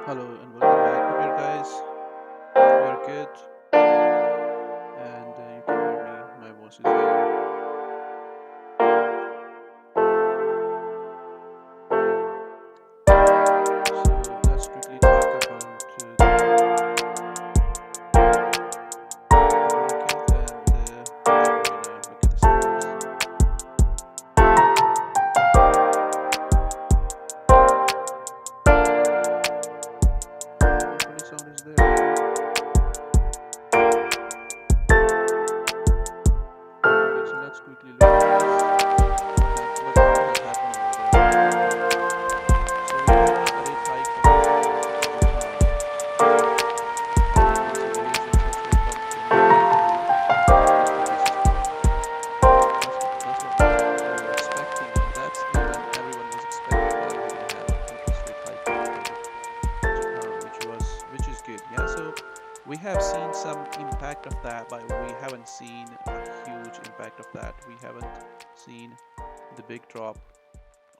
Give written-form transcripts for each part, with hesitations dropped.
Hello and welcome back. Hope you guys you are good and you can hear me. My voice is here. So let's quickly talk about the market and then we're gonna look at the sectors. Hopefully sound is there. Okay, so let's quickly look at this. What has happened over there? So we had a rate hike from which is good. Yeah, so we have seen some impact of that, but we haven't seen a huge impact of that. We haven't seen the big drop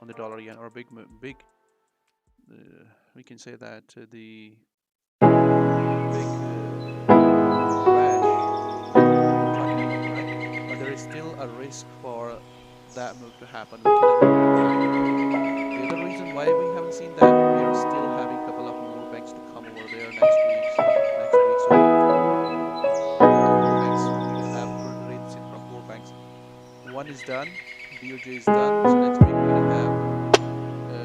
on the dollar yen or big. We can say that the big crash right? But there is still a risk for that move to happen. We cannot rule. The other reason why we haven't seen that, we are still having a couple of more banks to come over there next week. So banks, we're gonna have further rates in from four banks. One is done, BOJ is done. So next week we're gonna have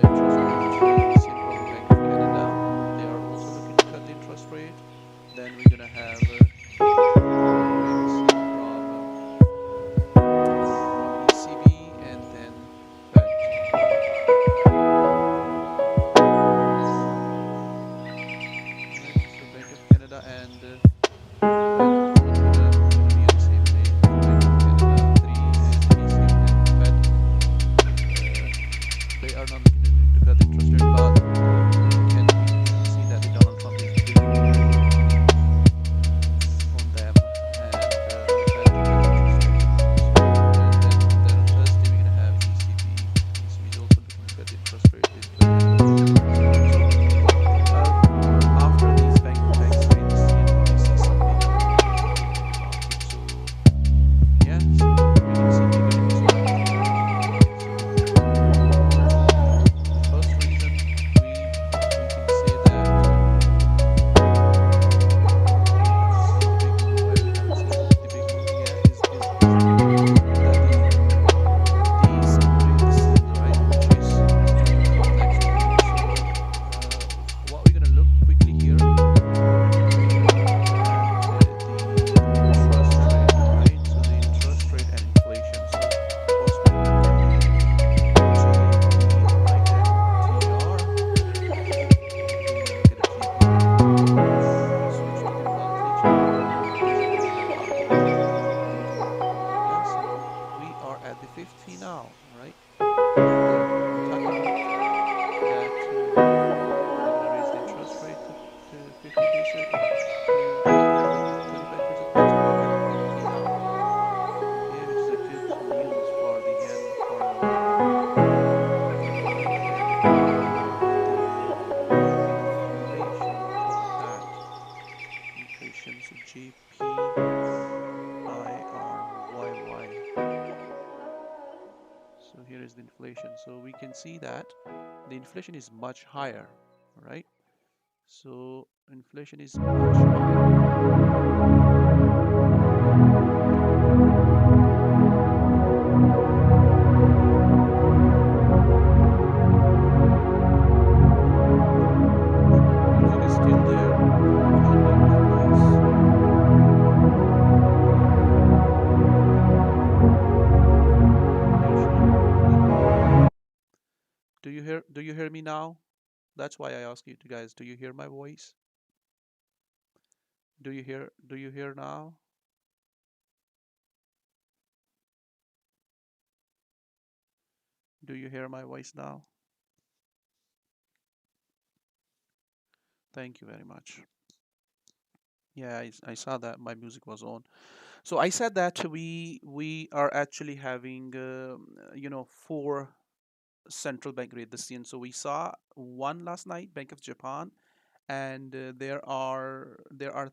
interest rate seen from the Bank of Canada. They are also looking to cut the interest rate. Then we're gonna have rates from ECB and then Fed. Right, so Bank of Canada and Fed both gonna be on the same day. So Bank of Canada 3 and ECB and Fed, they are not looking to cut the interest rate, but we can see that the Donald Trump is building on them and on the Fed to cut the interest rate. So then on Thursday we're gonna have ECB. ECB is also looking to cut the interest rate with 25 basis points. So after these banks rates, we see some bigger movement in the market. So yeah, so we can see bigger news coming from there. So the first reason we can say that we haven't seen the big move, why we haven't seen the big move yet that these rates, right, which is due to come next week. So what we're gonna look quickly here at the interest rate, right? So the interest rate and inflation. So first we're gonna look at the JPINTR. We're gonna look at the JPY. Switch to the monthly chart. We're gonna talk about it. Yeah, so we are at the 50 now, right? And we talked about that they're gonna raise the interest rate to 50 basis to 25 basis points. We are at the 50 now, okay, which is a good news for the yen, for the inflation. What was that? Inflation, so JPIRYY. So here is the inflation. So we can see that the inflation is much higher, right? So inflation is much higher. Music is still there. You can't hear my voice. Are you sure? Do you hear me now? That's why I ask you to guys, do you hear my voice? Do you hear now? Do you hear my voice now? Thank you very much. Yeah, I saw that my music was on. So I said that we are actually having four central bank rate this year. So we saw one last night, Bank of Japan, and there are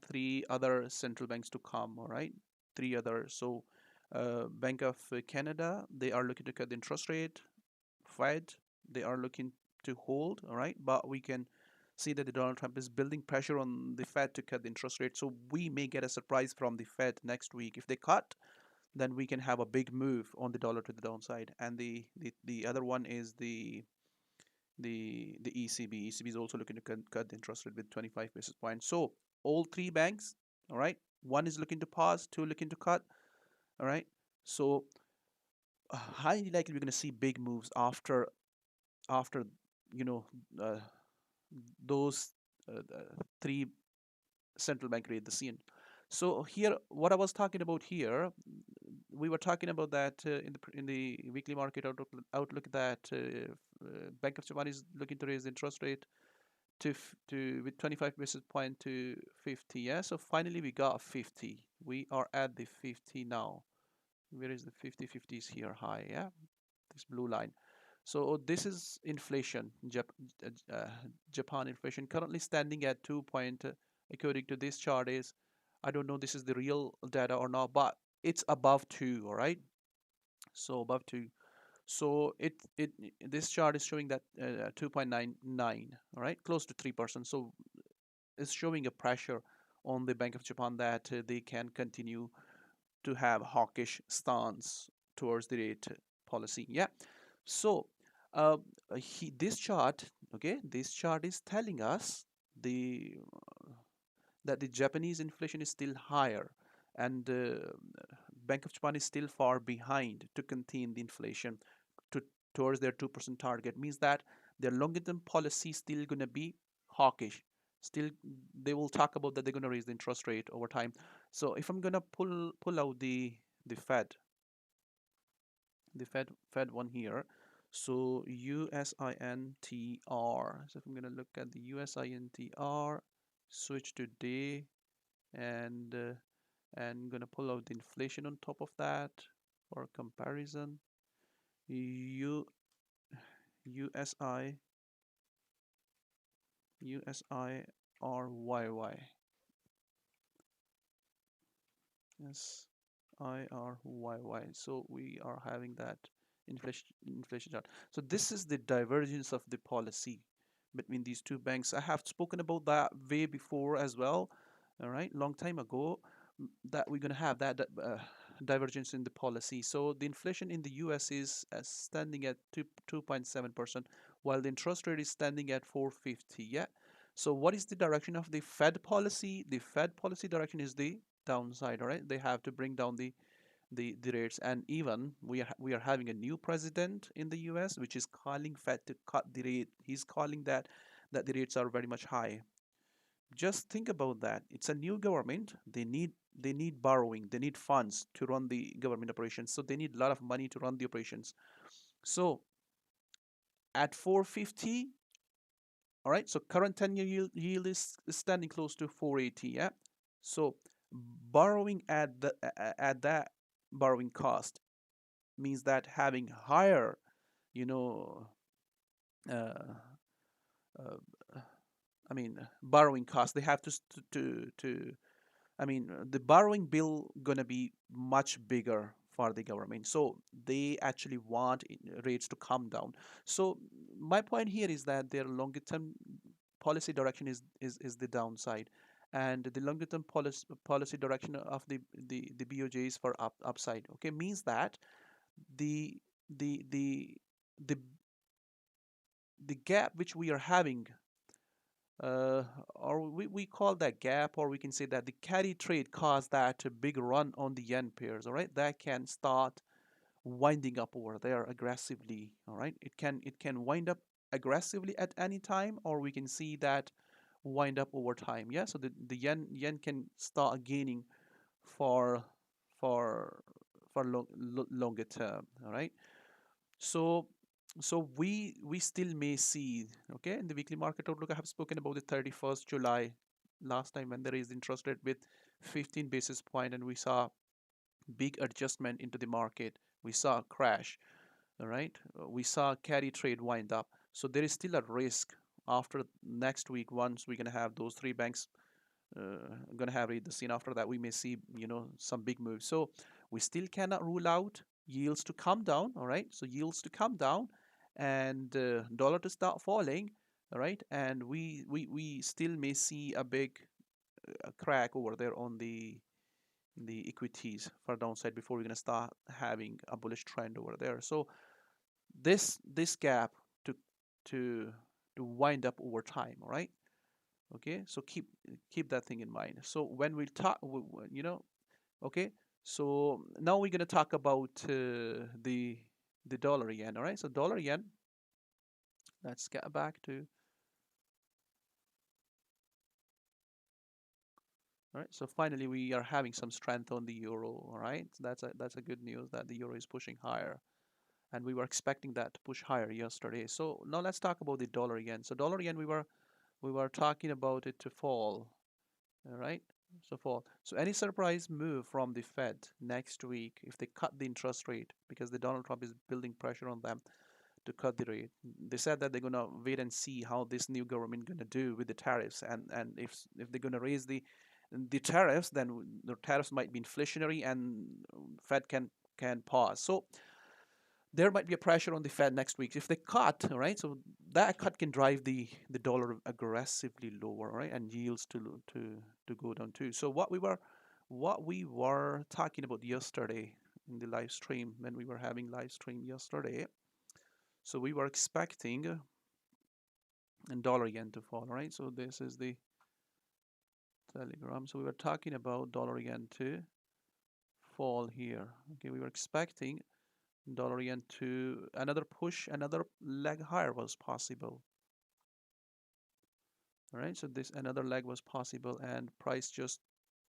three other central banks to come. All right, three others. So, Bank of Canada, they are looking to cut the interest rate. Fed, they are looking to hold. All right, but we can see that the Donald Trump is building pressure on the Fed to cut the interest rate. So we may get a surprise from the Fed next week. If they cut, then we can have a big move on the dollar to the downside. And the other one is the ECB. ECB is also looking to cut the interest rate with 25 basis points. So all three banks, all right, one is looking to pause, two looking to cut, all right. So highly likely we're going to see big moves after you know uh, those three central bank rate the scene. So here, what I was talking about here, we were talking about that in the weekly market outlook that Bank of Japan is looking to raise the interest rate to with 25 basis point to 50. Yeah, so finally we got 50. We are at the 50 now. Where is the 50? 50 is here high. Yeah, this blue line. So this is inflation. Japan inflation currently standing at 2 point. According to this chart is, I don't know this is the real data or not, but it's above 2. All right. So above 2. So it this chart is showing that 2.99. All right, close to 3%. So it's showing a pressure on the Bank of Japan that they can continue to have hawkish stance towards the rate policy. Yeah. So uh, this chart, okay, this chart is telling us the that the Japanese inflation is still higher, and Bank of Japan is still far behind to contain the inflation to towards their 2% target. Means that their longer term policy is still going to be hawkish. Still, they will talk about that they're going to raise the interest rate over time. So if I'm going to pull out the Fed, the Fed one here. So USINTR. So if I'm gonna look at the USINTR, switch to day, and gonna pull out the inflation on top of that for comparison. U USI USIRYY. SIRYY. So we are having that inflation chart. So this is the divergence of the policy between these two banks. I have spoken about that way before as well. All right, long time ago, that we're gonna have that divergence in the policy. So the inflation in the U.S. is standing at 2.7%, while the interest rate is standing at 450. Yeah. So what is the direction of the Fed policy? The Fed policy direction is the downside. All right, they have to bring down the rates, and even we are having a new president in the US which is calling Fed to cut the rate. He's calling that the rates are very much high. Just think about that. It's a new government. They need borrowing, they need funds to run the government operations, so they need a lot of money to run the operations. So at 450, all right, so current 10-year yield is standing close to 480. Yeah. So borrowing at that borrowing cost means that having higher, you know, uh, uh, I mean, borrowing costs. They have to. I mean, the borrowing bill gonna be much bigger for the government. So they actually want rates to come down. So my point here is that their longer term policy direction is the downside, and the longer term policy direction of the BOJ is for upside. Okay, means that the the the the the gap which we are having, or we call that gap, or we can say that the carry trade caused that big run on the yen pairs. All right, that can start winding up over there aggressively. All right, it can wind up aggressively at any time, or we can see that wind up over time. Yeah, so the yen can start gaining for for longer term. All right. So we still may see, okay, in the weekly market outlook. I have spoken about the 31st July last time when there is interest rate with 15 basis point, and we saw big adjustment into the market. We saw a crash, all right. We saw carry trade wind up. So there is still a risk after next week, once we're going to have those three banks going to have read the scene, after that we may see some big moves. So we still cannot rule out yields to come down. All right, so yields to come down and dollar to start falling. All right, and we still may see a big crack over there on the equities for downside before we're going to start having a bullish trend over there. So this gap to to to wind up over time. All right, okay, so keep that thing in mind. So when we talk, okay, so now we're going to talk about the dollar yen. All right, so dollar yen, let's get back to. All right, so finally we are having some strength on the euro. All right, so that's a good news that the euro is pushing higher, and we were expecting that to push higher yesterday. So now let's talk about the dollar yen. So dollar yen, we were talking about it to fall. All right, so fall. So any surprise move from the Fed next week, if they cut the interest rate, because the Donald Trump is building pressure on them to cut the rate. They said that they're gonna wait and see how this new government gonna do with the tariffs, and if they're gonna raise the tariffs, then the tariffs might be inflationary, and Fed can pause. So there might be a pressure on the Fed next week if they cut, all right? So that cut can drive the dollar aggressively lower, right? And yields to go down too. So what we were talking about yesterday in the live stream, when we were having live stream yesterday, so we were expecting and dollar yen to fall, right? So this is the telegram. So we were talking about dollar yen to fall here. Okay, we were expecting dollar yen to another push, another leg higher was possible. All right, so this another leg was possible, and price just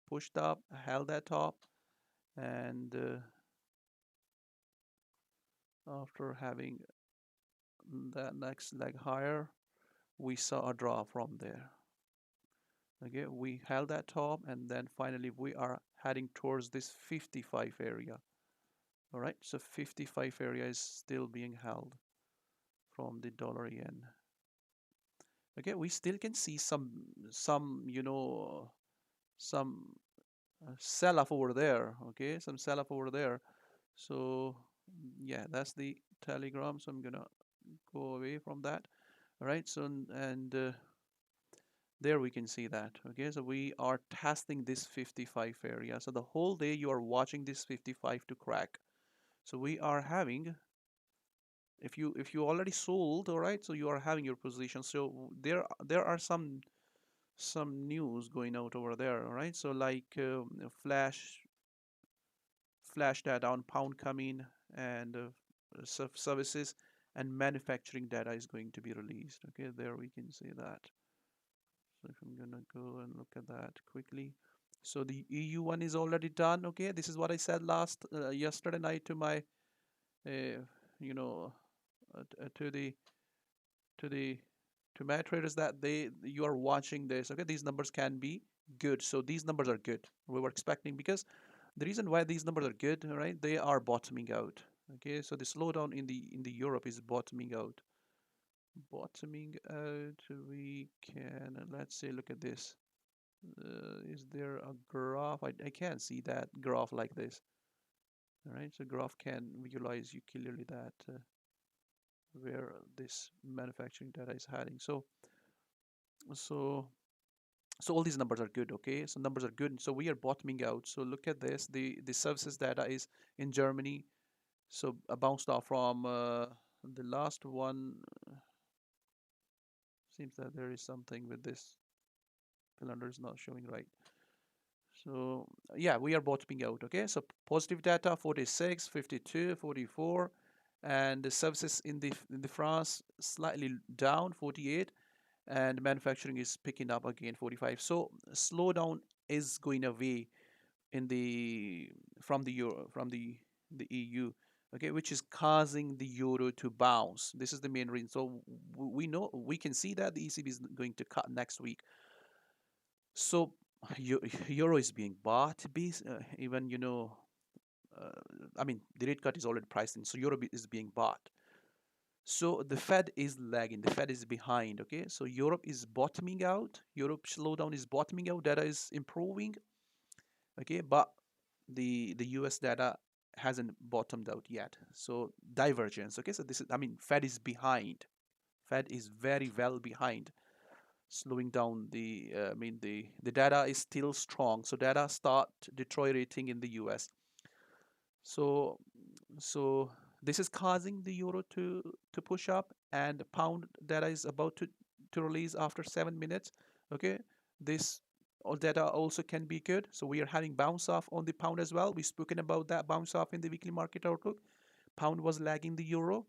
pushed up, held that top, and after having that next leg higher, we saw a drop from there. Okay, we held that top, and then finally we are heading towards this 55 area. All right, so 55 area is still being held from the dollar yen. Okay, we still can see some sell off over there. Okay, some sell off over there. So yeah, that's the telegram. So I'm gonna go away from that. All right, so and there we can see that. Okay, so we are testing this 55 area. So the whole day you are watching this 55 to crack. So we are having, if you already sold, all right, so you are having your position. So there are some news going out over there, all right. So like flash data on pound coming, and services and manufacturing data is going to be released. Okay, there we can see that. So if I'm gonna go and look at that quickly. So the EU one is already done. Okay, this is what I said yesterday night to my uh, you know to the to my traders, that you are watching this. Okay, these numbers can be good. So these numbers are good. We were expecting, because the reason why these numbers are good, right? They are bottoming out. Okay, so the slowdown in the Europe is bottoming out. Bottoming out. We can, let's say, look at this. Is there a graph? I can't see that graph like this. All right, so graph can visualize you clearly that where this manufacturing data is heading. So so all these numbers are good. Okay, so numbers are good, so we are bottoming out. So look at this, the services data is in Germany, so bounced off from the last one. Seems that there is something with this calendar is not showing right. So yeah, we are bottoming out. Okay, so positive data 46, 52, 44, and the services in the France slightly down 48, and manufacturing is picking up again 45. So slowdown is going away in the from the euro, from the EU, okay, which is causing the euro to bounce. This is the main reason. So we know, we can see that the ECB is going to cut next week. So euro is being bought, even uh, I mean the rate cut is already priced in, so euro is being bought. So the Fed is lagging, the Fed is behind. Okay, so Europe is bottoming out, Europe slowdown is bottoming out, data is improving. Okay, but the US data hasn't bottomed out yet, so divergence. Okay, so this is, I mean, Fed is behind, Fed is very well behind, slowing down the I mean, the data is still strong, so data start deteriorating in the US. So so this is causing the euro to push up, and pound data is about to release after 7 minutes. Okay, this all data also can be good, so we are having bounce off on the pound as well. We've spoken about that bounce off in the weekly market outlook. Pound was lagging the euro,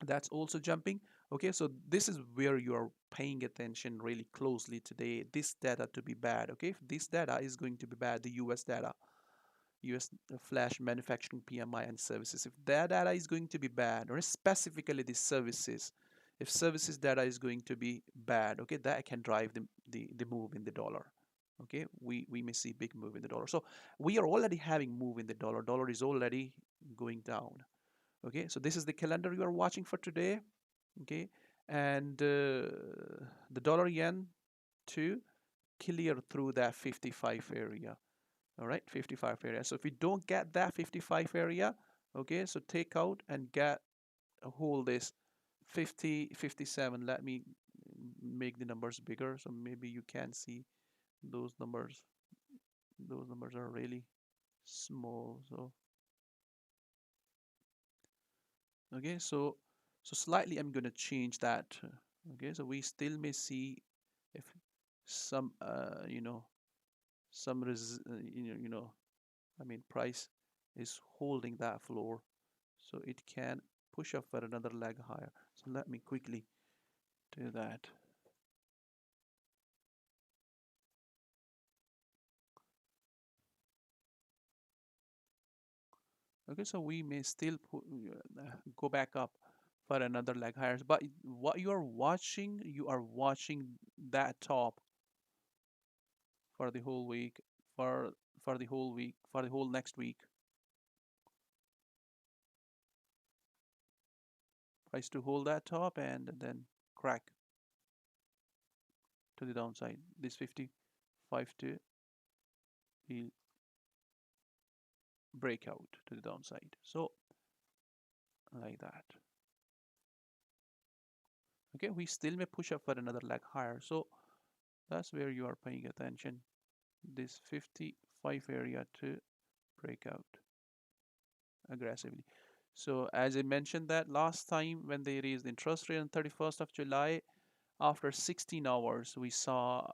that's also jumping. Okay, so this is where you are paying attention really closely today, this data to be bad. Okay, if this data is going to be bad, the US data, US flash manufacturing PMI and services, if that data is going to be bad, or specifically the services, if services data is going to be bad, okay, that can drive the move in the dollar. Okay, we may see big move in the dollar. So we are already having move in the dollar, dollar is already going down. Okay, so this is the calendar you are watching for today. Okay, and the dollar yen to clear through that 55 area. All right, 55 area. So if we don't get that 55 area, okay, so take out and get a hold this 50, 57. Let me make the numbers bigger so maybe you can see those numbers. Those numbers are really small. So okay, so slightly I'm gonna change that. Okay, so we still may see if some some I mean, price is holding that floor, so it can push up for another leg higher. So let me quickly do that. Okay, so we may still go back up for another leg higher, but what you are watching that top for the whole week, for for the whole week, for the whole next week. Price to hold that top and then crack to the downside. This 55 to the breakout to the downside. So like that. Okay, we still may push up for another leg higher. So that's where you are paying attention. This 55 area to break out aggressively. So as I mentioned that last time when they raised the interest rate on 31st of July, after 16 hours, we saw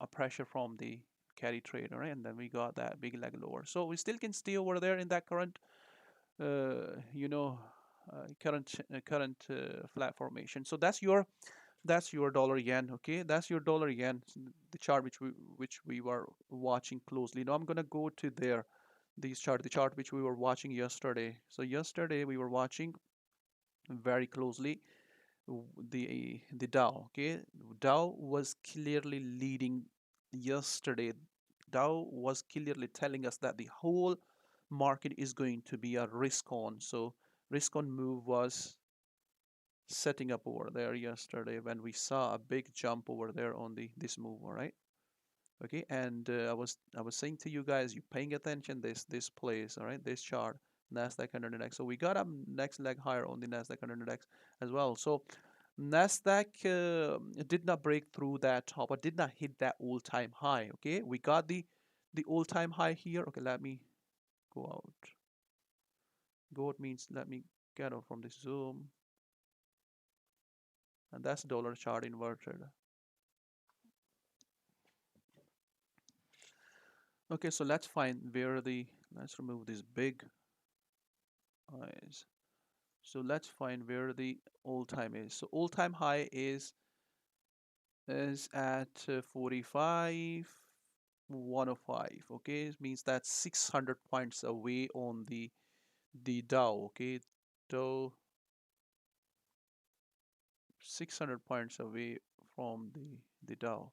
a pressure from the carry trade, right? And then we got that big leg lower. So we still can stay over there in that current, uh, you know, current flat formation. So that's your dollar yen. Okay, that's your dollar yen. The chart which we were watching closely. Now I'm gonna go to there. The chart which we were watching yesterday. So yesterday we were watching very closely the Dow. Okay, Dow was clearly leading yesterday. Dow was clearly telling us that the whole market is going to be a risk on. So risk on move was setting up over there yesterday when we saw a big jump over there on the this move. All right. Okay, and I was saying to you guys, you paying attention this place, all right, this chart, Nasdaq 100 index. So we got a next leg higher on the Nasdaq 100 index as well. So Nasdaq did not break through that top, or did not hit that all-time high. Okay, we got the all-time high here. Okay, let me go out. Go out means let me get out from this zoom, and that's dollar chart inverted. Okay, so let's find where the let's remove this big eyes. So let's find where the all-time is. So all-time high is at 45 105. Okay, it means that's 600 points away on the Dow. Okay, Dow 600 points away from the Dow.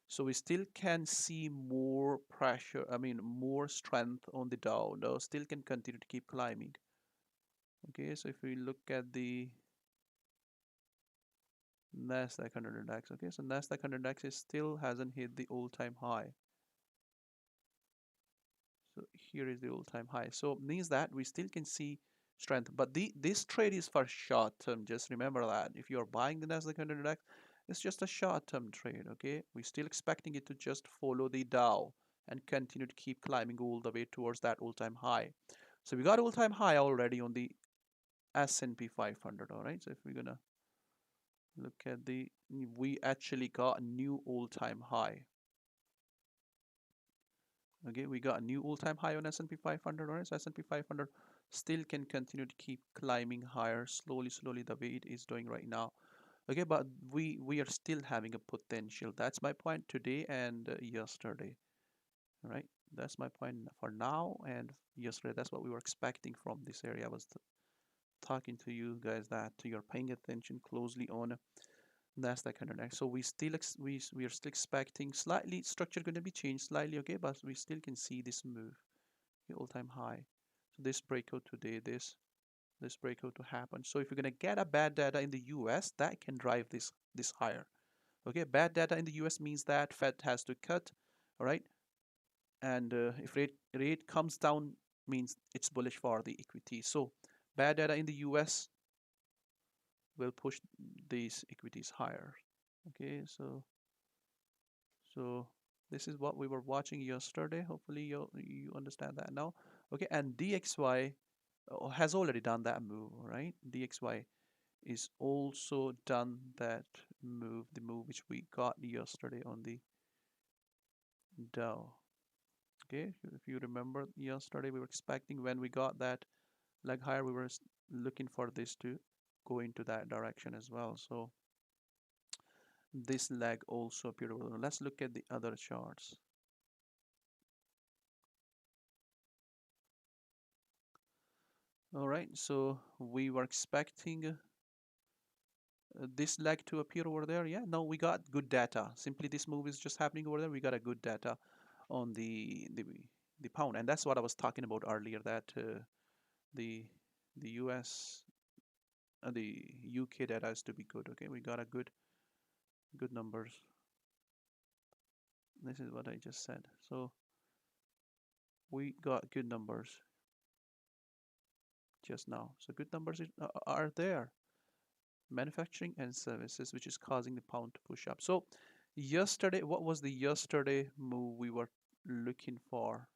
So we still can see more pressure, I mean more strength on the Dow. Dow still can continue to keep climbing. Okay, so if we look at the Nasdaq 100 index, okay, so Nasdaq 100 index is still hasn't hit the all-time high. So here is the all-time high. So means that we still can see strength, but this trade is for short term. Just remember that if you're buying the Nasdaq 100 index, it's just a short-term trade. Okay, we're still expecting it to just follow the Dow and continue to keep climbing all the way towards that all-time high. So we got all-time high already on the S&P 500. All right, so if we're gonna look at the, we actually got a new all-time high. Okay, we got a new all-time high on S&P 500. All right, so S&P 500 still can continue to keep climbing higher slowly the way it is doing right now. Okay, but we are still having a potential. That's my point today and yesterday. All right, that's my point for now and yesterday. That's what we were expecting from this area. I was talking to you guys that you're paying attention closely on Nasdaq 100X. So we are still expecting slightly structure going to be changed slightly, okay, but we still can see this move, the all-time high. So this breakout today, this breakout to happen. So if you're going to get a bad data in the US, that can drive this higher. Okay, bad data in the US means that Fed has to cut, all right, and if rate comes down, means it's bullish for the equity. So bad data in the US will push these equities higher. Okay, so this is what we were watching yesterday. Hopefully you understand that now. Okay, and DXY has already done that move, right? DXY is also done that move, the move which we got yesterday on the Dow. Okay, if you remember yesterday, we were expecting when we got that leg higher, we were looking for this to go into that direction as well. So this leg also appeared. Let's look at the other charts. All right, so we were expecting this leg to appear over there. Yeah, no, we got good data. Simply this move is just happening over there. We got a good data on the pound, and that's what I was talking about earlier. That the the US the UK data is to be good. Okay, we got a good numbers. This is what I just said. So we got good numbers just now. So good numbers are there. Manufacturing and services, which is causing the pound to push up. So yesterday, what was the yesterday move we were looking for?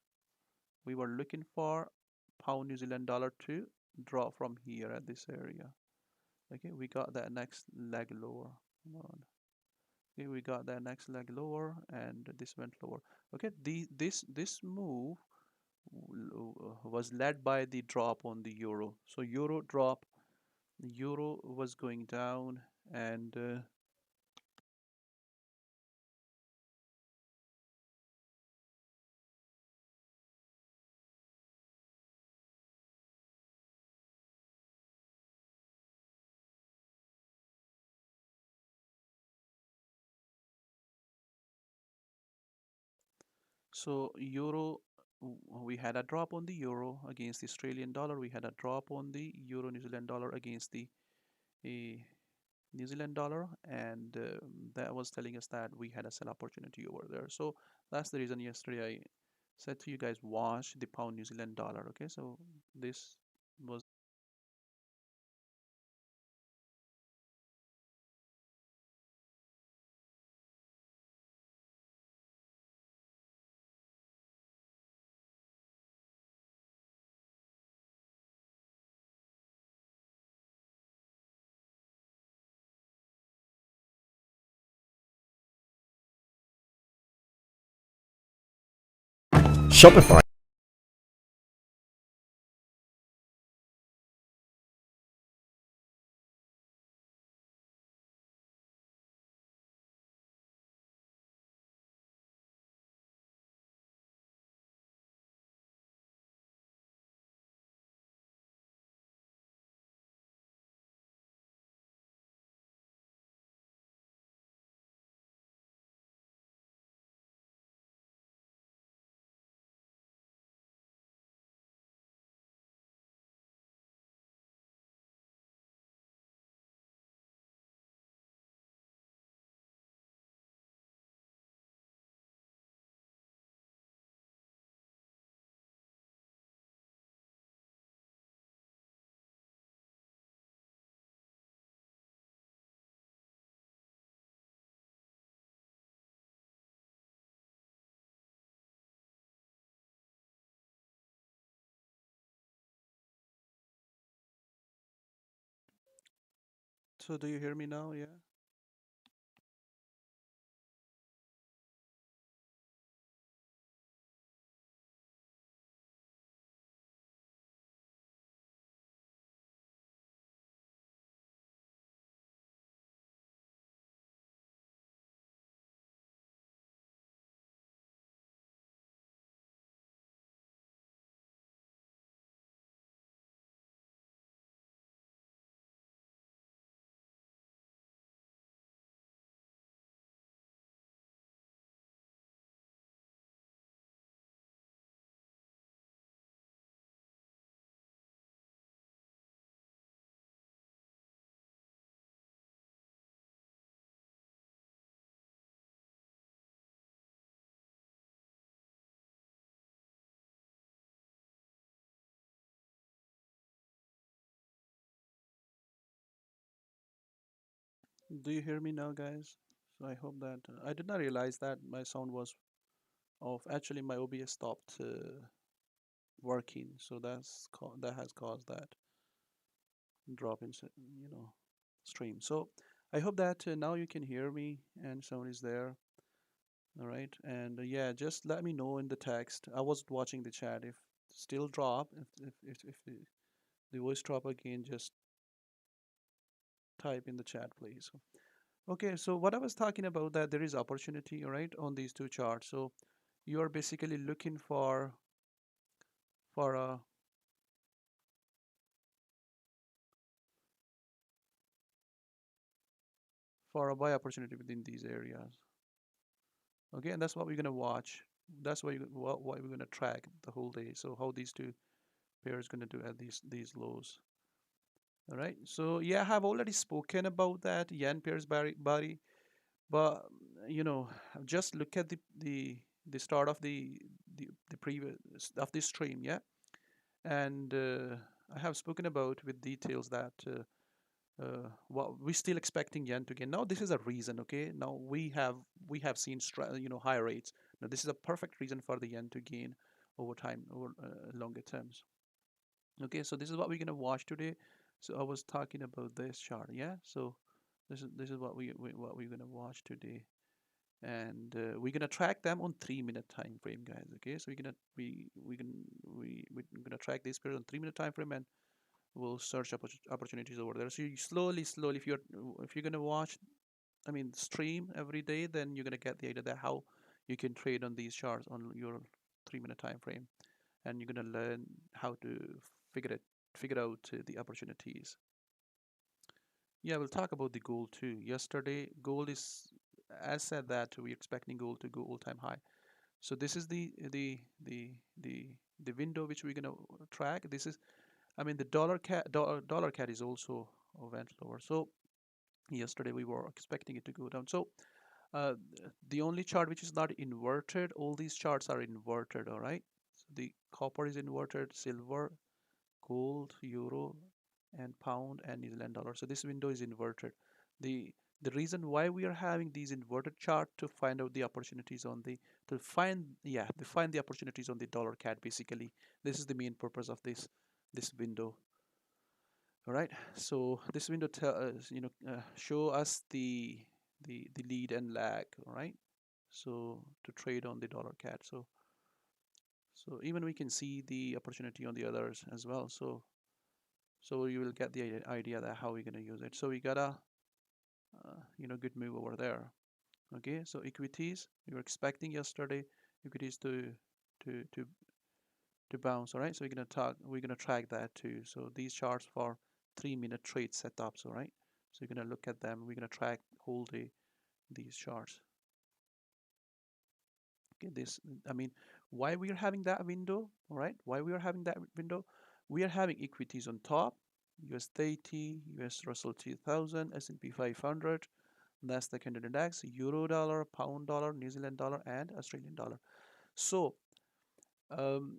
We were looking for pound New Zealand dollar to drop from here at this area. Okay, we got that next leg lower. Come on. Okay, we got that next leg lower, and this went lower. Okay, this move was led by the drop on the euro. So euro drop, the euro was going down, and so euro, we had a drop on the euro against the Australian dollar. We had a drop on the euro New Zealand dollar against the uh, New Zealand dollar, and that was telling us that we had a sell opportunity over there. So that's the reason yesterday I said to you guys, watch the pound New Zealand dollar. Okay, so this was Shopify So do you hear me now? Yeah. Do you hear me now, guys? So I hope that I did not realize that my sound was off. Actually, my OBS stopped working, so that has caused that drop in stream. So I hope that now you can hear me and sound is there. All right, and yeah, just let me know in the text. I was watching the chat. If still drop, if the voice drop again, just type in the chat, please. Okay, so what I was talking about that there is opportunity, right, on these two charts. So you are basically looking for a for a buy opportunity within these areas. Okay, and that's what we're gonna watch. That's what we're gonna track the whole day. So how these two pairs gonna do at these lows. All right. So yeah, I have already spoken about that yen pairs body, but just look at the start of the previous of this stream, yeah, and I have spoken about with details that what we're still expecting yen to gain. Now this is a reason, okay? Now we have seen higher rates. Now this is a perfect reason for the yen to gain over time, over longer terms. Okay, so this is what we're gonna watch today. So I was talking about this chart, yeah. So this is what we're gonna watch today, and we're gonna track them on 3 minute time frame, guys. Okay, so we're gonna track this period on 3 minute time frame, and we'll search opportunities over there. So you slowly, if you're gonna watch, I mean, stream every day, then you're gonna get the idea that how you can trade on these charts on your 3 minute time frame, and you're gonna learn how to figure it figure out the opportunities. Yeah, we'll talk about the gold too. Yesterday, gold is, as said, that we're expecting gold to go all-time high. So this is the window which we're gonna track. This is, I mean, the dollar cat is also went lower. So yesterday we were expecting it to go down. So uh, the only chart which is not inverted, all these charts are inverted. All right. So the copper is inverted, silver, gold, euro, and pound and New Zealand dollar. So this window is inverted. The the reason why we are having these inverted chart to find out the opportunities on the to find the opportunities on the dollar cat basically. This is the main purpose of this window. All right. So this window show us the lead and lag. All right. So to trade on the dollar cat. So even we can see the opportunity on the others as well. So you will get the idea that how we're going to use it. So we got a good move over there. Okay, so equities we were expecting yesterday equities to to bounce. All right, so we're gonna track that too. So these charts for 3 minute trade setups. All right, so you're gonna look at them. We're gonna track whole day these charts. Okay, this, I mean, why we are having that window? All right, why we are having that window? We are having equities on top, US 30, US Russell 2000, S&P 500, Nasdaq 100 index, euro dollar, pound dollar, New Zealand dollar, and Australian dollar. So um,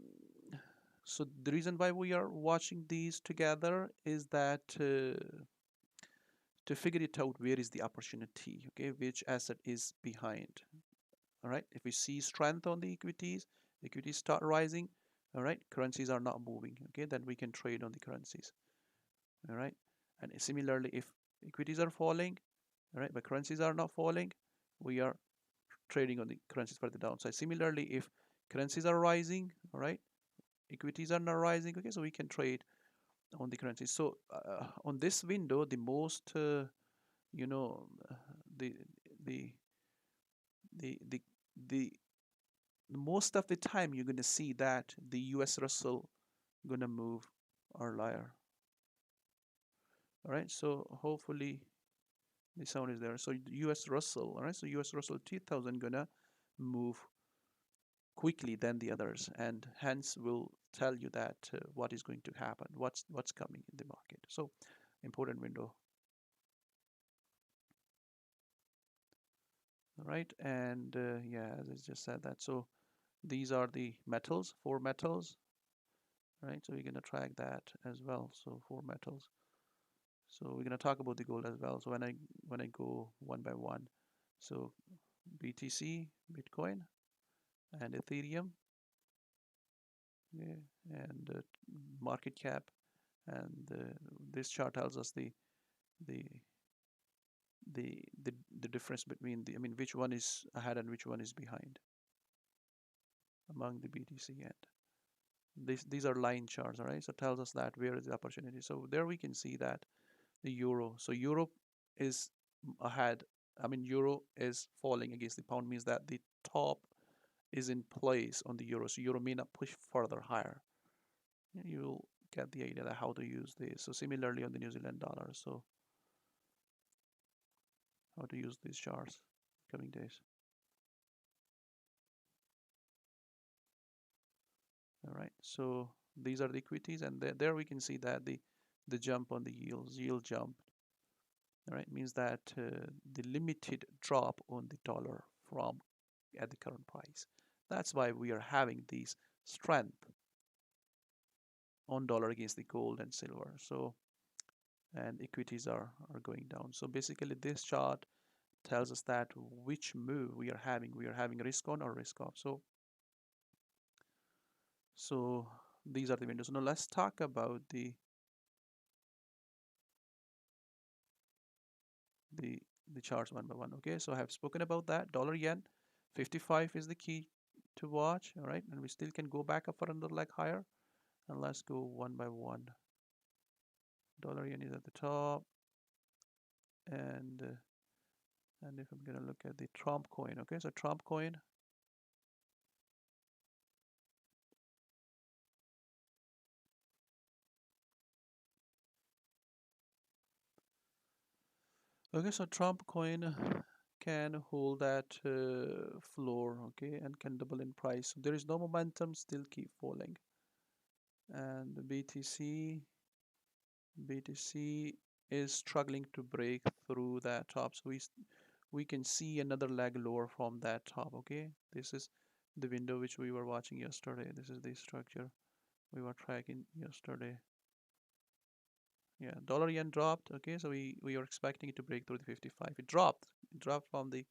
so the reason why we are watching these together is that to figure it out, where is the opportunity, okay, which asset is behind. All right, if we see strength on the equities start rising, all right, currencies are not moving, okay, then we can trade on the currencies. All right, and similarly, if equities are falling, all right, but currencies are not falling, we are trading on the currencies for the downside. Similarly, if currencies are rising, all right, equities are not rising, okay, so we can trade on the currencies. So on this window, the most, you know, the the the the most of the time you're gonna see that the U.S. Russell gonna move or liar. All right, so hopefully the sound is there. So U.S. Russell, all right, so U.S. Russell 2000 gonna move quickly than the others, and hence will tell you that what is going to happen, what's coming in the market. So important window, all right, and yeah, as I just said that. So these are the metals, four metals, right? So we're gonna track that as well. So four metals. So we're gonna talk about the gold as well. So when I go one by one, so BTC, Bitcoin, and Ethereum, yeah, and market cap, and this chart tells us the the difference between the, I mean, which one is ahead and which one is behind among the BTC, and these are line charts, all right? So it tells us that where is the opportunity. So there we can see that the euro. So Europe is ahead. I mean, euro is falling against the pound, means that the top is in place on the euro. So euro may not push further higher. You'll get the idea that how to use this. So similarly on the New Zealand dollar. So how to use these charts coming days. All right. So these are the equities, and there we can see that the jump on the yield jump. All right, means that the limited drop on the dollar from at the current price. That's why we are having this strength on dollar against the gold and silver. So and equities are going down. So basically this chart tells us that which move we are having. We are having risk on or risk off. So these are the windows. Now let's talk about the the charts one by one. Okay, so I have spoken about that. Dollar yen 55 is the key to watch. All right, and we still can go back up for another leg higher. And let's go one by one. Dollar yen is at the top, and if I'm gonna look at the Trump coin, okay, so Trump coin, okay, so Trump coin can hold that floor, okay, and can double in price. So there is no momentum, still keep falling. And BTC is struggling to break through that top. So we can see another leg lower from that top, okay. This is the window which we were watching yesterday. This is the structure we were tracking yesterday. Yeah, dollar yen dropped, okay, so we are expecting it to break through the 55. It dropped from the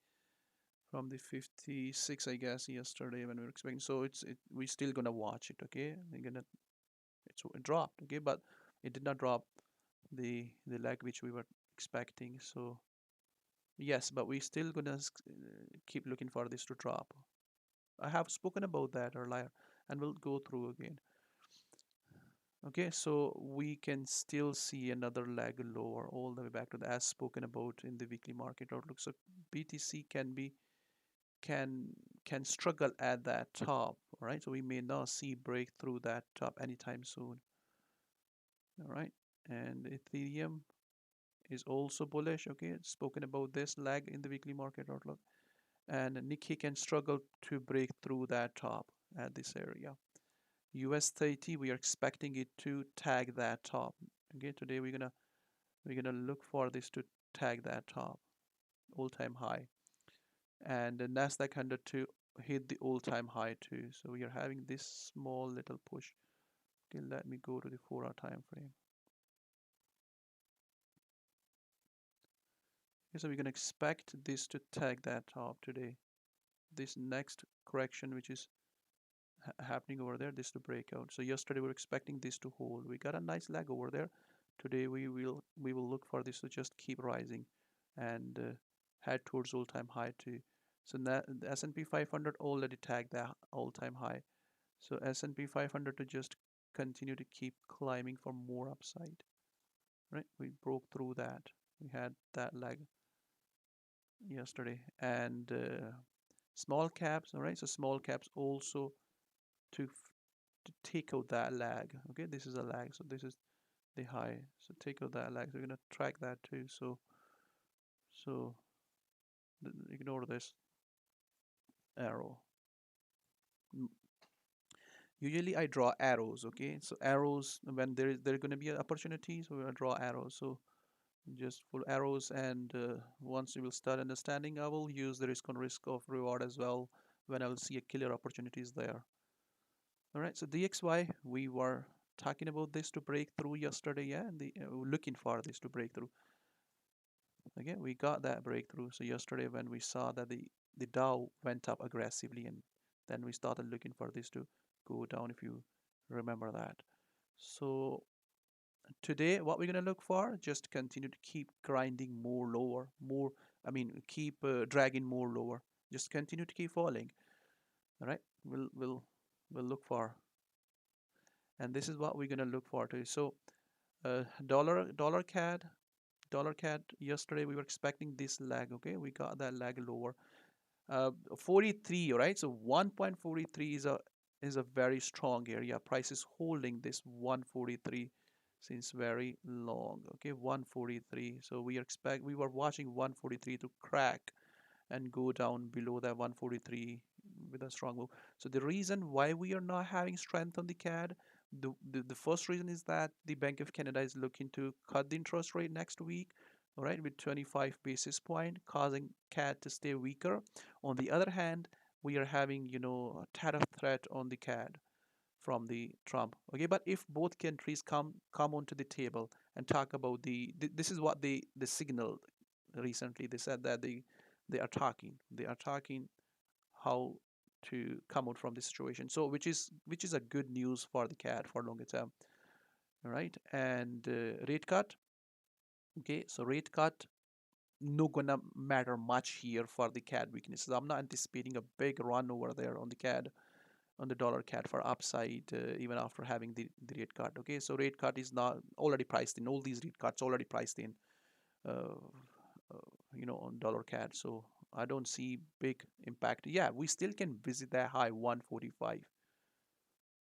56, I guess, yesterday when we were expecting. So we still gonna watch it, okay. It dropped, okay, but it did not drop the leg which we were expecting. So yes, but we still gonna keep looking for this to drop. I have spoken about that earlier, and we'll go through again. Okay, so we can still see another leg lower all the way back to the as spoken about in the weekly market outlook. So BTC can can struggle at that top, all right? So we may not see breakthrough that top anytime soon. All right, and Ethereum is also bullish. Okay, it's spoken about this lag in the weekly market outlook, and Nikkei can struggle to break through that top at this area. US 30, we are expecting it to tag that top. Okay, today we're gonna look for this to tag that top, all-time high, and the Nasdaq 100 to hit the all-time high too. So we are having this small little push. Okay, let me go to the 4-hour time frame. Okay, so we're gonna expect this to tag that top today. This next correction, which is happening over there, this to break out. So yesterday we were expecting this to hold. We got a nice leg over there Today we will look for this to just keep rising and head towards all-time high too. So now the S&P 500 already tagged the all-time high. So S&P 500 to just continue to keep climbing for more upside. Right? We broke through that. We had that leg yesterday, and small caps. All right. So small caps also to to take out that lag. Okay, this is a lag. So this is the high. So take out that lag. So we're gonna track that too. So ignore this arrow. Usually I draw arrows. Okay, so arrows when there are gonna be opportunities, we're gonna draw arrows. So just full arrows, and once you will start understanding, I will use the risk on risk of reward as well when I will see a clear opportunities there. All right, so DXY, we were talking about this to break through yesterday, yeah, and looking for this to break through. Okay, we got that breakthrough. So yesterday when we saw that the Dow went up aggressively, and then we started looking for this to go down, if you remember that. So today what we're gonna look for, just continue to keep grinding more lower, more, I mean, keep dragging more lower, just continue to keep falling. All right, we'll look for, and this is what we're gonna look for today. So dollar CAD yesterday we were expecting this lag. Okay, we got that lag lower, 43. All right, so 1.43 is a very strong area. Price is holding this 143 since very long. Okay, 143. So we were watching 143 to crack and go down below that 143 with a strong move. So the reason why we are not having strength on the CAD, the first reason is that the Bank of Canada is looking to cut the interest rate next week, all right, with 25 basis point, causing CAD to stay weaker. On the other hand, we are having, a tariff threat on the CAD from the Trump. Okay, but if both countries come onto the table and talk about this is what they signaled recently. They said that they are talking how to come out from this situation. So which is a good news for the CAD for longer term. All right, and rate cut. Okay, so rate cut not gonna matter much here for the CAD weaknesses. I'm not anticipating a big run over there on the CAD, on the dollar CAD for upside, even after having the rate cut. Okay, so rate cut is not already priced in. All these rate cuts already priced in, uh, on dollar CAD. So I don't see big impact. Yeah, we still can visit that high 145.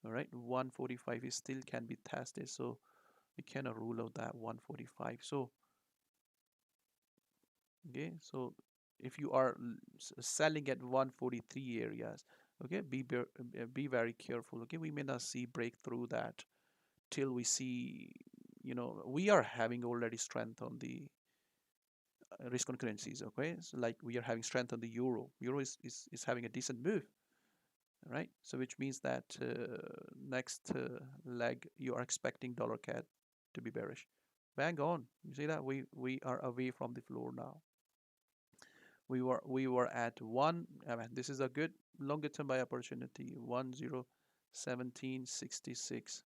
All right, 145 is still can be tested. So we cannot rule out that 145. So okay, so if you are selling at 143 areas, okay, be very careful. Okay, we may not see breakthrough that till we see, we are having already strength on the risk on currencies. Okay, so like we are having strength on the euro is having a decent move, right? So which means that next leg you are expecting dollar CAD to be bearish. Bang on, you see that we are away from the floor now. We were at one. I mean, this is a good longer term buy opportunity, 101766.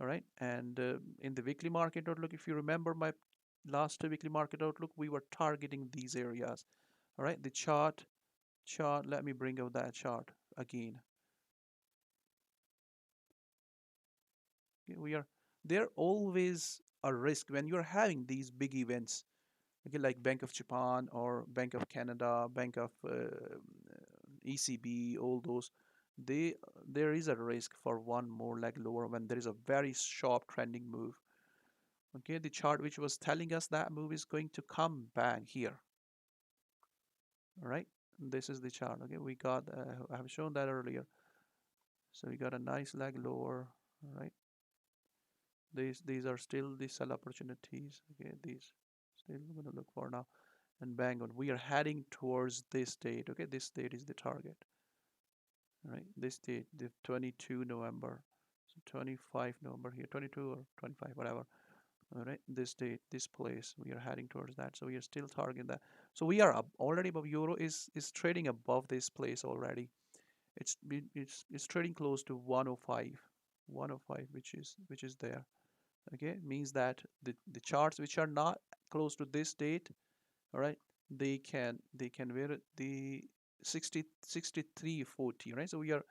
All right, and in the weekly market outlook, if you remember my last weekly market outlook, we were targeting these areas. All right, the chart. Let me bring out that chart again. Okay, we are there always a risk when you're having these big events. Okay, like Bank of Japan or Bank of Canada, Bank of ECB, all those. They there is a risk for one more leg lower when there is a very sharp trending move. Okay, the chart which was telling us that move is going to come back here. All right, this is the chart. Okay, we got I have shown that earlier. So we got a nice leg lower. All right, these are still the sell opportunities. Okay, these still I'm gonna look for now, and bang on, we are heading towards this date. Okay, this date is the target. All right, this date, the 22 November, so 25 November here, 22 or 25, whatever. All right, this date, this place, we are heading towards that. So we are still targeting that. So we are up already above. Euro is trading above this place already. It's trading close to 105, 105, which is there. Okay, means that the charts which are not close to this date, all right, they can wear the 63.40, right? So we are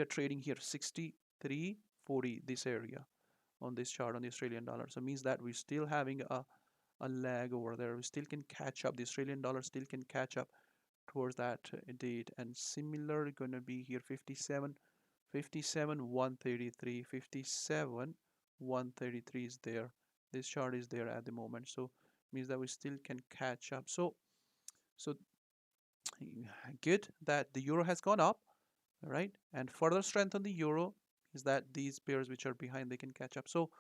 trading here 63.40, this area on this chart on the Australian dollar. So means that we're still having a lag over there. We still can catch up. The Australian dollar still can catch up towards that date. And similar gonna be here 57 133, 57 133 is there. This chart is there at the moment. So means that we still can catch up. So good that the euro has gone up, right? And further strengthen the euro is that these pairs which are behind, they can catch up. So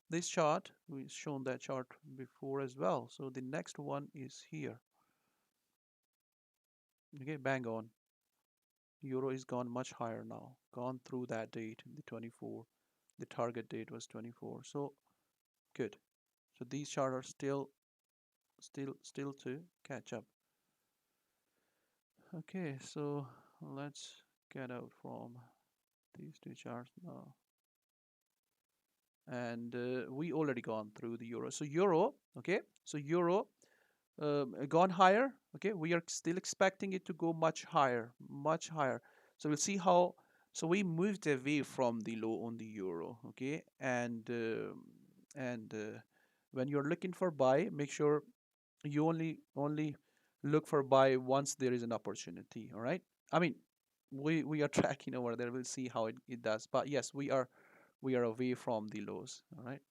this chart, we've shown that chart before as well. So the next one is here. Okay, bang on. Euro is gone much higher now, gone through that date, the 24. The target date was 24. So good. So these charts are still to catch up. Okay, so let's get out from these two charts now. And we already gone through the euro. So euro, okay, so euro gone higher. Okay, we are still expecting it to go much higher, much higher. So we'll see how. So we moved away from the low on the euro. Okay, and when you're looking for buy, make sure you only look for buy once there is an opportunity. All right. I mean, we are tracking over there. We'll see how it does. But yes, we are away from the lows. All right.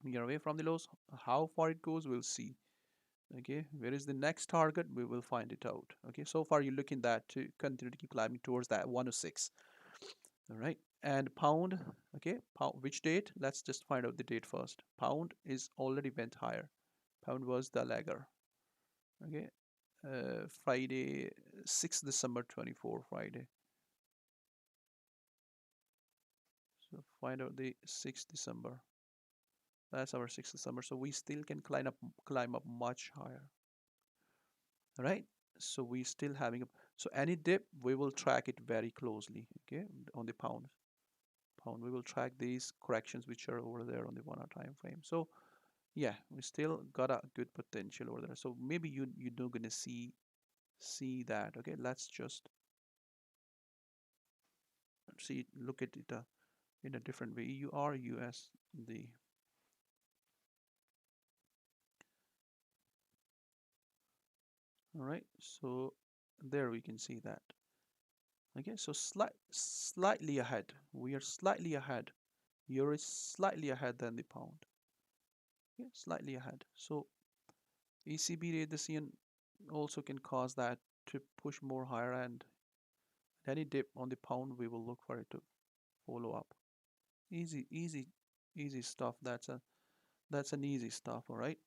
We are away from the lows. How far it goes, we'll see. Okay, where is the next target? We will find it out. Okay, so far you're looking that to continue to keep climbing towards that 106. All right, and pound. Okay, pound, which date? Let's just find out the date first. Pound is already went higher. Pound was the lagger. Okay, Friday, 6th December 24, Friday. So find out the 6th December. That's our 6th December. So we still can climb up much higher. All right. So we still having a, so any dip we will track it very closely. Okay, on the pound we will track these corrections which are over there on the 1 hour time frame. So yeah, we still got a good potential over there. So maybe you're not gonna see that. Okay, let's just see, look at it in a different way. EUR USD. All right, so there we can see that. Okay, so slightly ahead. We are slightly ahead. Euro is slightly ahead than the pound. Yeah, slightly ahead. So ECB rate decision also can cause that to push more higher, and any dip on the pound, we will look for it to follow up. Easy, easy, easy stuff. That's an easy stuff, all right?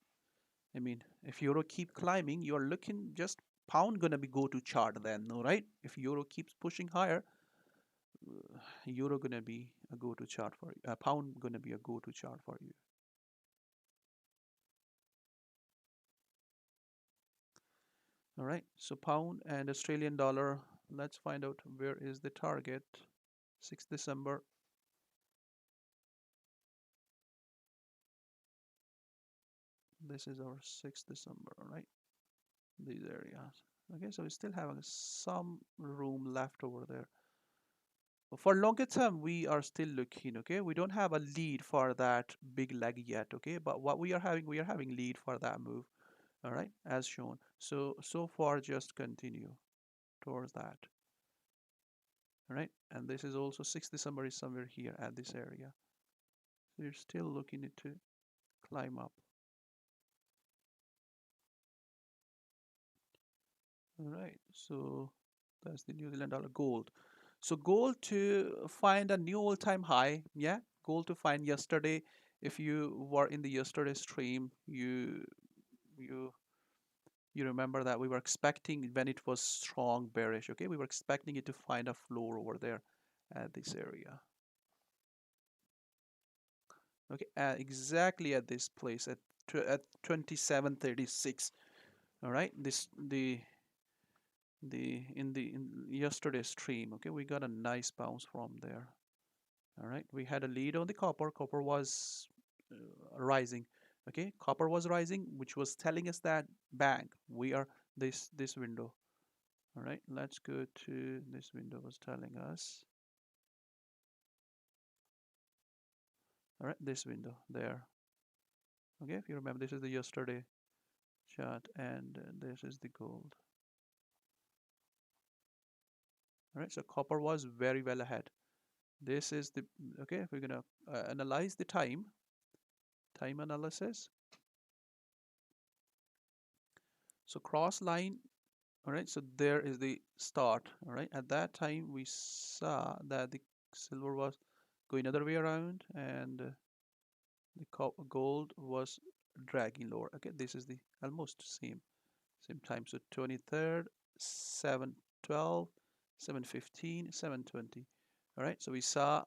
I mean, if euro keep climbing, you're looking just pound gonna be go to chart then, all right? If euro keeps pushing higher, euro gonna be a go to chart for you. Pound gonna be a go to chart for you. All right, so pound and Australian dollar. Let's find out where is the target. 6th December. This is our 6th December, right? These areas. Okay, so we still have some room left over there. For longer term, we are still looking, okay? We don't have a lead for that big leg yet, okay? But what we are having lead for that move, all right, as shown. So far, just continue towards that, all right? And this is also 6th December is somewhere here at this area. So you're still looking to climb up. All right, so that's the New Zealand dollar. Gold. So gold to find a new all-time high. Yeah, gold to find yesterday. If you were in the yesterday stream, you you remember that we were expecting when it was strong bearish. Okay, we were expecting it to find a floor over there at this area. Okay, exactly at this place at 2736. All right, this the in yesterday's stream. Okay, we got a nice bounce from there. All right, we had a lead on the copper. Copper was rising. Okay, copper was rising, which was telling us that bang, we are this window. All right, let's go to this window was telling us. All right, this window there. Okay, if you remember, this is the yesterday chart, and this is the gold. All right, so copper was very well ahead. This is the okay. We're gonna analyze the time analysis. So cross line. All right, so there is the start. All right, at that time we saw that the silver was going other way around, and the gold was dragging lower. Okay, this is the almost same time. So 23rd, 712, 715, 720. All right, so we saw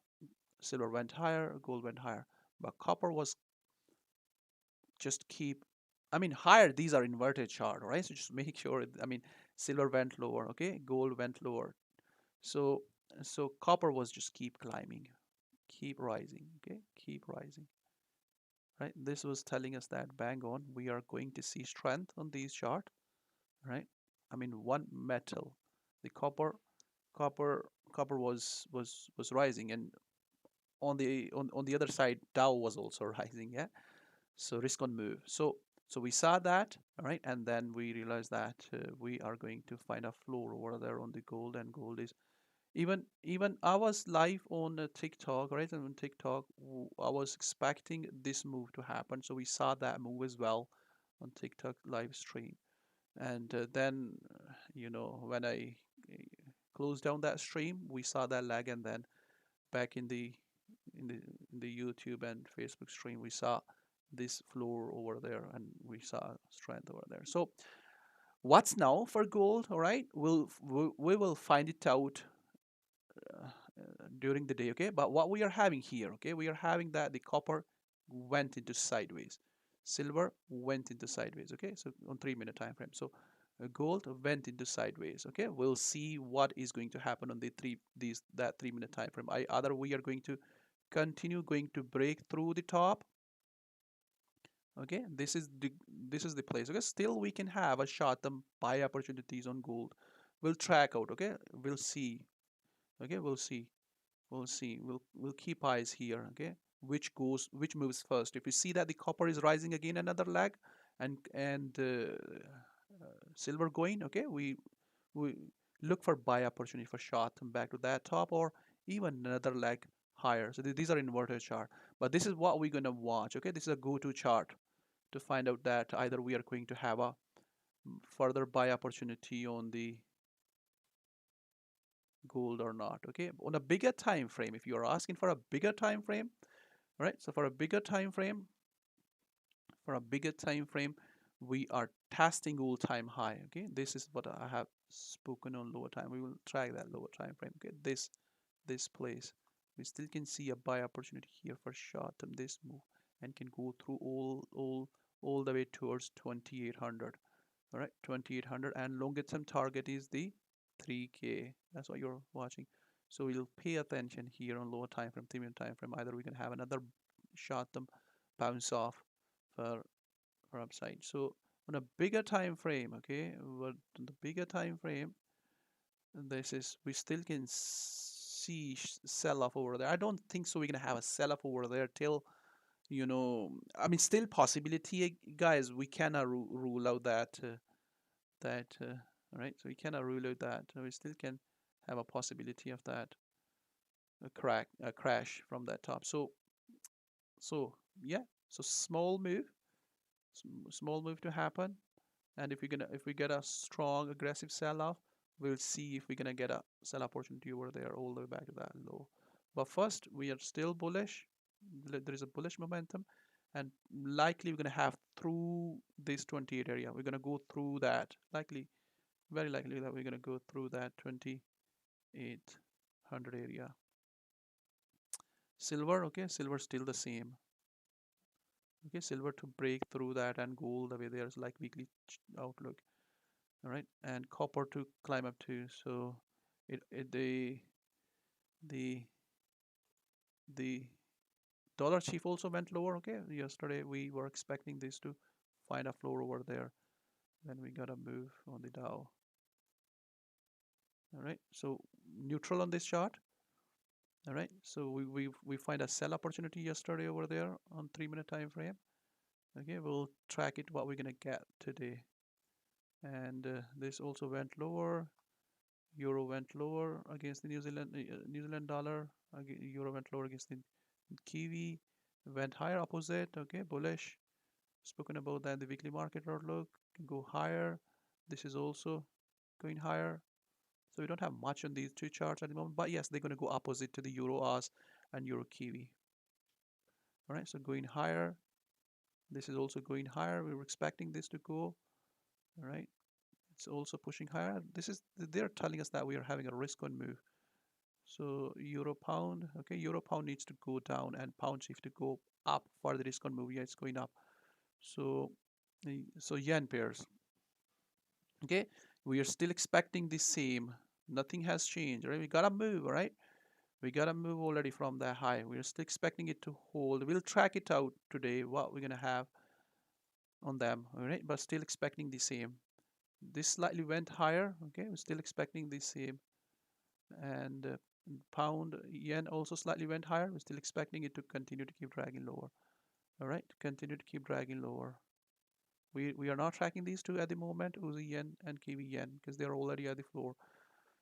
silver went higher, gold went higher, but copper was just keep. I mean, higher. These are inverted chart, all right? So just make sure. I mean, silver went lower, okay? Gold went lower. So copper was just keep climbing, keep rising, okay? Keep rising, right? This was telling us that bang on. We are going to see strength on these chart, right? I mean, one metal, the copper, copper was rising, and on the other side, Dow was also rising, yeah. So risk on move. So we saw that, all right, and then we realized that we are going to find a floor over there on the gold, and gold is even I was live on TikTok, right? And on TikTok, I was expecting this move to happen, so we saw that move as well on TikTok live stream. And then, when I uh, closed down that stream, we saw that lag, and then back in the in the YouTube and Facebook stream, we saw this floor over there, and we saw strength over there. So what's now for gold? All right, we will find it out during the day. Okay, but what we are having here, okay, we are having that the copper went into sideways, silver went into sideways. Okay, so on 3 minute time frame. So gold went into sideways. Okay, we'll see what is going to happen on the these that 3 minute time frame. Either we are going to continue going to break through the top. Okay, this is the place. Okay, still we can have a short-term buy opportunities on gold. We'll track out. Okay, we'll see. Okay, we'll keep eyes here. Okay, which moves first. If you see that the copper is rising again another leg, and silver going. Okay, we look for buy opportunity for short-term back to that top, or even another leg higher. So these are inverted chart, but this is what we're gonna watch. Okay, this is a go-to chart to find out that either we are going to have a further buy opportunity on the gold or not. Okay, on a bigger time frame, if you are asking for a bigger time frame, right? So for a bigger time frame, we are testing all-time high. Okay, this is what I have spoken on lower time. We will track that lower time frame. Okay, this place, we still can see a buy opportunity here for short term this move, and can go through all the way towards 2800. All right, 2800, and longer term target is the 3k. That's what you're watching. So we'll pay attention here on lower time frame, 3 minute time frame. Either we can have another short term bounce off for upside. So on a bigger time frame, okay, but on the bigger time frame, this is we still can see sell off over there. I don't think so we're gonna have a sell off over there till, I mean, still possibility, guys. We cannot rule out that right. So we cannot rule out that we still can have a possibility of that a crash from that top. So yeah, so small move to happen. And if we get a strong aggressive sell off, we'll see if we're gonna get a sell opportunity over there all the way back to that low. But first, we are still bullish. There is a bullish momentum, and likely we're gonna have through this 28 area. We're gonna go through that. Very likely that we're gonna go through that 2800 area. Silver, okay, silver still the same. Okay, silver to break through that and go all the way there is like weekly outlook. All right, and copper to climb up to. So it the The dollar chief also went lower. Okay, yesterday we were expecting this to find a floor over there. Then we got a move on the Dow. All right, so neutral on this chart. All right, so we find a sell opportunity yesterday over there on 3-minute time frame. Okay, we'll track it what we're gonna get today. And this also went lower. Euro went lower against the New Zealand dollar. Euro went lower against the Kiwi. Went higher opposite. Okay, bullish. Spoken about that in the weekly market outlook. Can go higher. This is also going higher. So we don't have much on these two charts at the moment, but yes, they're going to go opposite to the Euro Oz and Euro Kiwi. All right, so going higher. This is also going higher. We were expecting this to go. All right, it's also pushing higher. They're telling us that we are having a risk on move. So euro pound, okay, euro pound needs to go down and pound chief to go up for the risk on move. Yeah, it's going up. So yen pairs. Okay, we are still expecting the same. Nothing has changed, right? We gotta move, right? We gotta move already from that high. We're still expecting it to hold. We'll track it out today, what we're gonna have on them, all right? But still expecting the same. This slightly went higher, okay? We're still expecting the same. And pound yen also slightly went higher. We're still expecting it to continue to keep dragging lower. All right, continue to keep dragging lower. We are not tracking these two at the moment, Aussie yen and Kiwi yen, because they're already at the floor.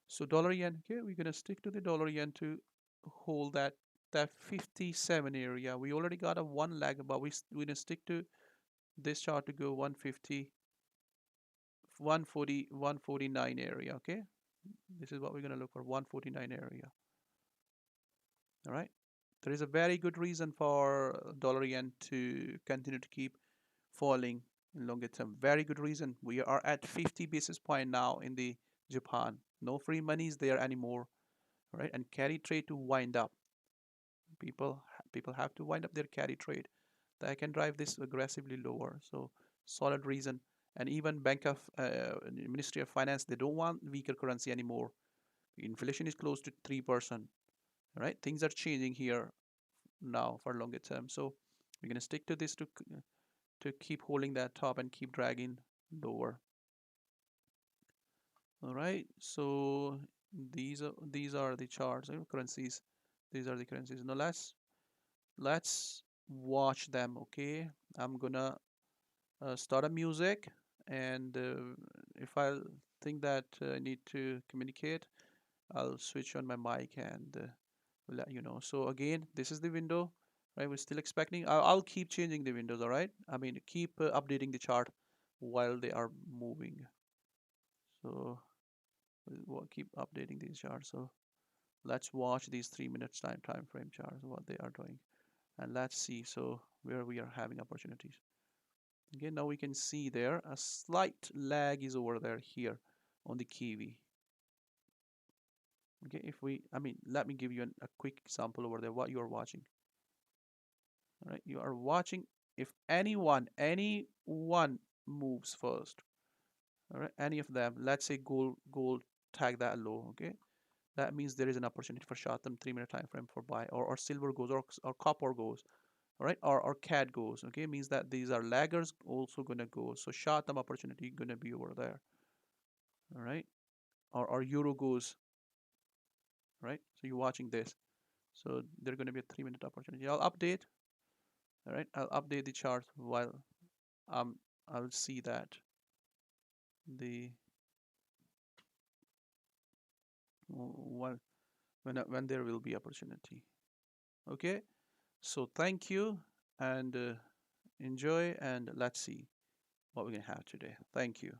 So dollar yen, okay, we're gonna stick to the dollar yen to hold that 57 area. We already got a one leg, but we're gonna stick to this chart to go 150, 140, 149 area. Okay, this is what we're gonna look for, 149 area. All right, there is a very good reason for dollar yen to continue to keep falling in longer term. Very good reason. We are at 50 basis point now in the Japan. No free money is there anymore, right? And carry trade to wind up. People have to wind up their carry trade. That can drive this aggressively lower. So solid reason. And even Bank of Ministry of Finance, they don't want weaker currency anymore. Inflation is close to 3%. Right? Things are changing here now for longer term. So we're gonna stick to this to keep holding that top and keep dragging lower. All right, so these are the charts, currencies. These are the currencies. Now let's watch them. Okay, I'm gonna start a music, and if I think that I need to communicate, I'll switch on my mic and will let you know. So again, this is the window, right? We're still expecting. I'll keep changing the windows. All right. I mean, keep updating the chart while they are moving. So we'll keep updating these charts. So let's watch these 3 minutes time frame charts, what they are doing, and let's see. So where we are having opportunities. Again, now we can see there a slight lag is over there here on the Kiwi. Okay, let me give you a quick example over there, what you are watching. All right, you are watching if anyone moves first. All right, any of them, let's say gold tag that low, okay? That means there is an opportunity for short-term 3-minute time frame for buy, or silver goes, or copper goes, all right, or CAD goes, okay? Means that these are laggers also gonna go. So short-term opportunity gonna be over there, all right? Or euro goes, right? So you're watching this. So there's going to be a 3-minute opportunity. I'll update. All right, I'll update the chart while I'll see that the when there will be opportunity. Okay, so thank you and enjoy, and let's see what we're gonna have today. Thank you.